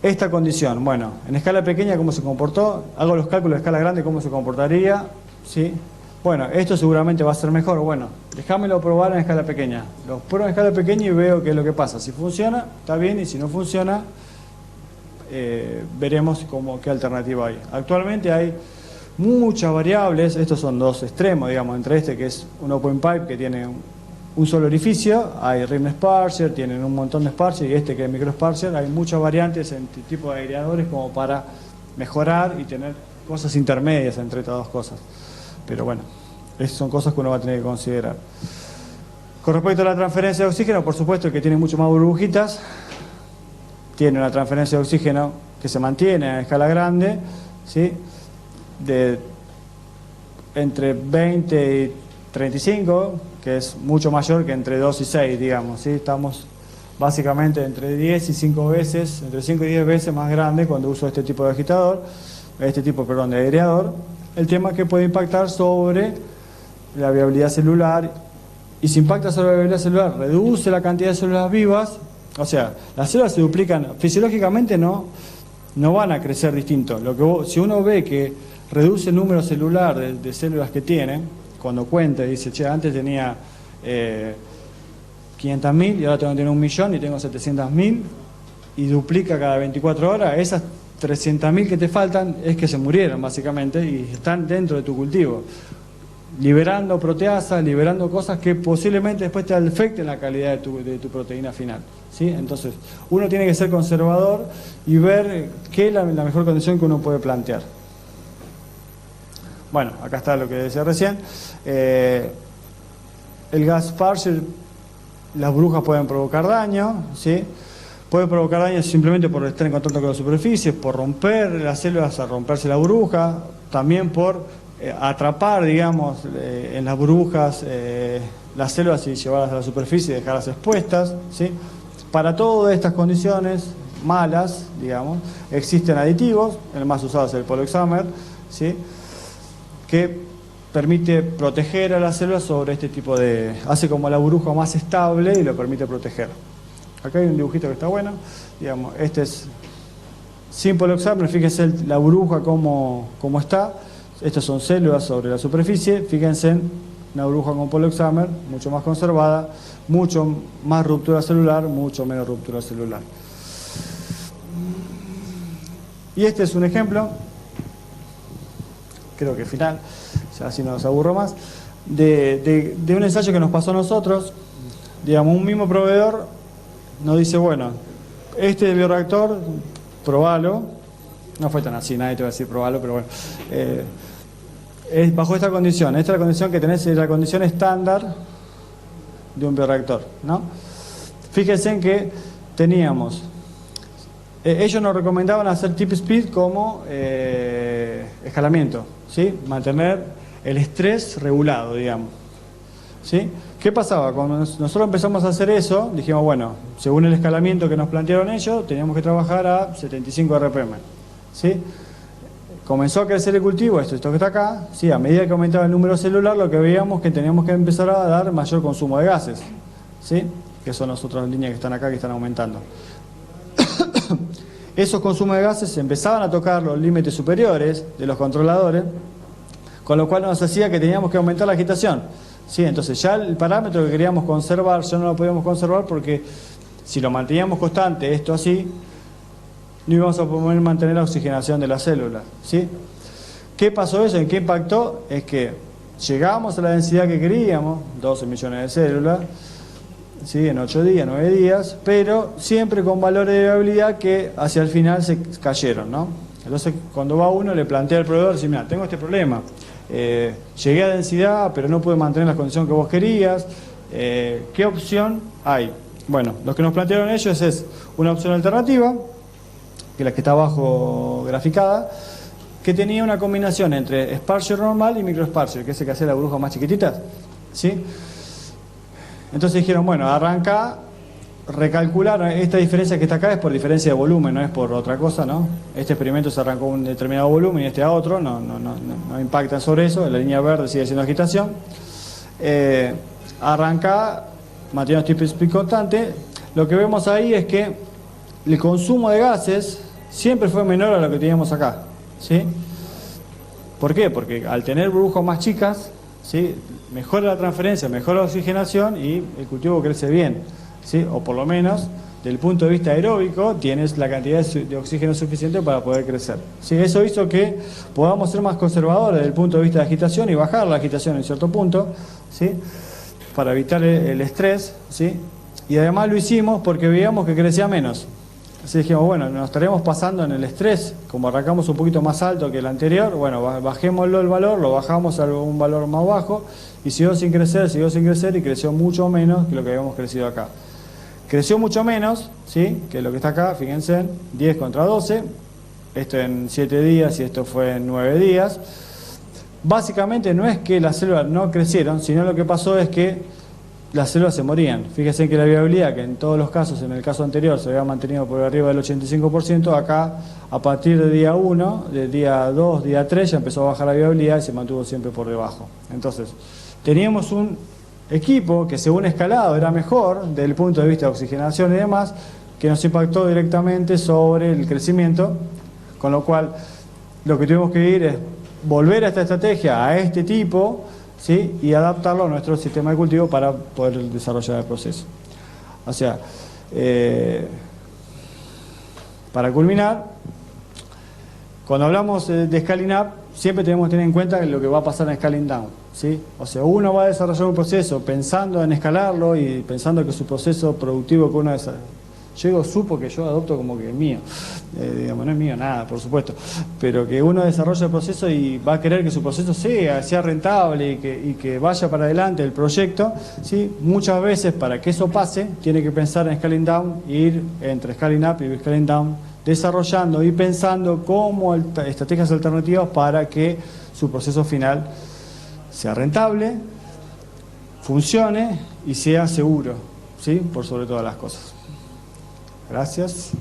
esta condición, bueno, en escala pequeña, ¿cómo se comportó? Hago los cálculos de escala grande, ¿cómo se comportaría? ¿Sí? Bueno, esto seguramente va a ser mejor. Bueno, déjamelo probar en escala pequeña. Lo pruebo en escala pequeña y veo qué es lo que pasa. Si funciona, está bien, y si no funciona, veremos qué alternativa hay. Actualmente hay muchas variables, estos son dos extremos, digamos, entre este que es un open pipe que tiene un solo orificio, hay rim sparser, tienen un montón de sparser, y este que es micro sparser, hay muchas variantes en tipo de aireadores como para mejorar y tener cosas intermedias entre estas dos cosas. Pero bueno, esas son cosas que uno va a tener que considerar. Con respecto a la transferencia de oxígeno, por supuesto que tiene mucho más burbujitas, tiene una transferencia de oxígeno que se mantiene a escala grande, ¿sí? De entre 20 y 35, que es mucho mayor que entre 2 y 6, digamos, ¿sí? Estamos básicamente entre 10 y 5 veces, entre 5 y 10 veces más grande cuando uso este tipo de agitador, de aireador. El tema es que puede impactar sobre la viabilidad celular, y si impacta sobre la viabilidad celular, reduce la cantidad de células vivas, o sea, las células se duplican, fisiológicamente no van a crecer distinto. Si uno ve que reduce el número celular de células que tiene, cuando cuenta y dice, che, antes tenía 500.000 y ahora tengo que tener 1.000.000 y tengo 700.000, y duplica cada 24 horas, esas 300.000 que te faltan es que se murieron básicamente y están dentro de tu cultivo, liberando proteasas, liberando cosas que posiblemente después te afecten la calidad de tu proteína final, ¿sí? Entonces, uno tiene que ser conservador y ver qué es la mejor condición que uno puede plantear. Bueno, acá está lo que decía recién. El gas Parcher, las burbujas pueden provocar daño, ¿sí? Pueden provocar daño simplemente por estar en contacto con la superficie, por romper las células al romperse la burbuja, también por atrapar, digamos, en las burbujas las células y llevarlas a la superficie y dejarlas expuestas, ¿sí? Para todas estas condiciones malas, digamos, existen aditivos, el más usado es el poloxamer, ¿sí? Que permite proteger a las células sobre este tipo de... hace como la burbuja más estable y lo permite proteger. Acá hay un dibujito que está bueno, digamos, este es sin poloxamer, fíjense la burbuja cómo está. Estas son células sobre la superficie, fíjense en una burbuja con poloxamer, mucho más conservada, mucho más ruptura celular, mucho menos ruptura celular. Y este es un ejemplo, creo que final, ya así no los aburro más, de un ensayo que nos pasó a nosotros. Digamos, un mismo proveedor nos dice, bueno, este bioreactor, probalo. No fue tan así, nadie te va a decir probalo, pero bueno. Es bajo esta condición. Esta es la condición que tenés, es la condición estándar de un bioreactor, ¿no? Fíjense en que teníamos... ellos nos recomendaban hacer tip speed como escalamiento, ¿sí? Mantener el estrés regulado, digamos, ¿sí? ¿Qué pasaba? Cuando nosotros empezamos a hacer eso, dijimos, bueno, según el escalamiento que nos plantearon ellos, teníamos que trabajar a 75 RPM, ¿sí? Comenzó a crecer el cultivo, esto que está acá, ¿sí? A medida que aumentaba el número celular, lo que veíamos que teníamos que empezar a dar mayor consumo de gases, ¿sí? Que son las otras líneas que están acá que están aumentando. Esos consumos de gases empezaban a tocar los límites superiores de los controladores, con lo cual nos hacía que teníamos que aumentar la agitación, ¿sí? Entonces ya el parámetro que queríamos conservar ya no lo podíamos conservar, porque si lo manteníamos constante, esto así, no íbamos a poder mantener la oxigenación de las células, ¿sí? ¿Qué pasó eso? ¿En qué impactó? Es que llegamos a la densidad que queríamos, 12 millones de células, ¿sí? En 8 días, 9 días, pero siempre con valores de viabilidad que hacia el final se cayeron, ¿no? Entonces, cuando va uno, le plantea al proveedor, dice, mira, tengo este problema, llegué a densidad, pero no pude mantener la condición que vos querías, ¿qué opción hay? Bueno, lo que nos plantearon ellos es una opción alternativa, que es la que está abajo graficada, que tenía una combinación entre Sparcher normal y microsparcher, que es el que hace las burbujas más chiquititas, ¿sí? Entonces dijeron, bueno, arranca, recalcular, esta diferencia que está acá es por diferencia de volumen, no es por otra cosa, ¿no? Este experimento se arrancó a un determinado volumen y este a otro, no impacta sobre eso, la línea verde sigue siendo agitación. Arranca, manteniendo este speed constante, lo que vemos ahí es que el consumo de gases siempre fue menor a lo que teníamos acá, ¿sí? ¿Por qué? Porque al tener burbujas más chicas, ¿sí? Mejora la transferencia, mejora la oxigenación y el cultivo crece bien, ¿sí? O por lo menos, desde el punto de vista aeróbico, tienes la cantidad de oxígeno suficiente para poder crecer, ¿sí? Eso hizo que podamos ser más conservadores desde el punto de vista de agitación y bajar la agitación en cierto punto, ¿sí? Para evitar el estrés, ¿sí? Y además lo hicimos porque veíamos que crecía menos. Así dijimos, bueno, nos estaremos pasando en el estrés, como arrancamos un poquito más alto que el anterior, bueno, bajémoslo el valor, lo bajamos a un valor más bajo y siguió sin crecer y creció mucho menos que lo que habíamos crecido acá. Creció mucho menos, ¿sí?, que lo que está acá, fíjense, 10 contra 12, esto en 7 días y esto fue en 9 días. Básicamente no es que las células no crecieron, sino lo que pasó es que las células se morían. Fíjense que la viabilidad, que en todos los casos, en el caso anterior, se había mantenido por arriba del 85%, acá, a partir de día 1, de día 2, día 3, ya empezó a bajar la viabilidad y se mantuvo siempre por debajo. Entonces, teníamos un equipo que según escalado era mejor, desde el punto de vista de oxigenación y demás, que nos impactó directamente sobre el crecimiento, con lo cual, lo que tuvimos que ir es volver a esta estrategia, a este tipo, ¿sí?, y adaptarlo a nuestro sistema de cultivo para poder desarrollar el proceso. O sea, para culminar, cuando hablamos de scaling up, siempre tenemos que tener en cuenta lo que va a pasar en scaling down, ¿sí? O sea, uno va a desarrollar un proceso pensando en escalarlo y pensando que su proceso productivo que uno yo supo que yo adopto como que es mío, digamos, no es mío nada, por supuesto, pero que uno desarrolla el proceso y va a querer que su proceso sea rentable y que vaya para adelante el proyecto, ¿sí? Muchas veces para que eso pase tiene que pensar en scaling down, ir entre scaling up y scaling down, desarrollando y pensando como estrategias alternativas para que su proceso final sea rentable, funcione y sea seguro, ¿sí?, por sobre todas las cosas. Gracias.